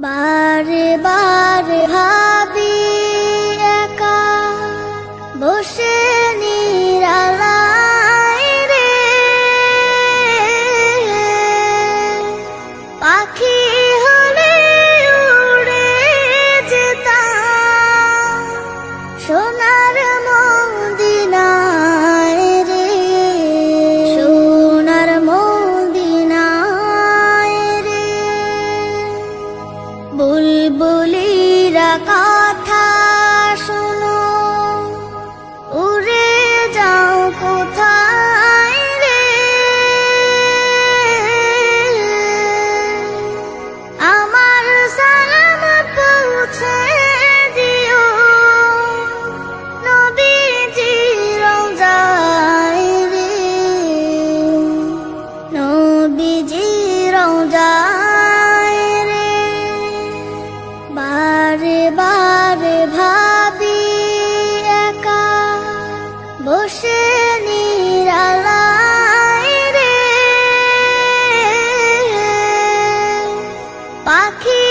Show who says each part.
Speaker 1: বারে বারে ভাবি একা বসে নিরালায় রে, পাখি হলে উড়ে যেতাম সোনার মদিনায় রে, সোনার মদিনায় রে। বুলবুলিরা কথা শোনো, উড়ে যাও কোথায় রে, আমার সালাম পৌঁছে দিও নবীজি রওজায় রে, নবীজি রওজায় রে। বারে বারে ভাবি একা বসে নিরালায় রে, পাখি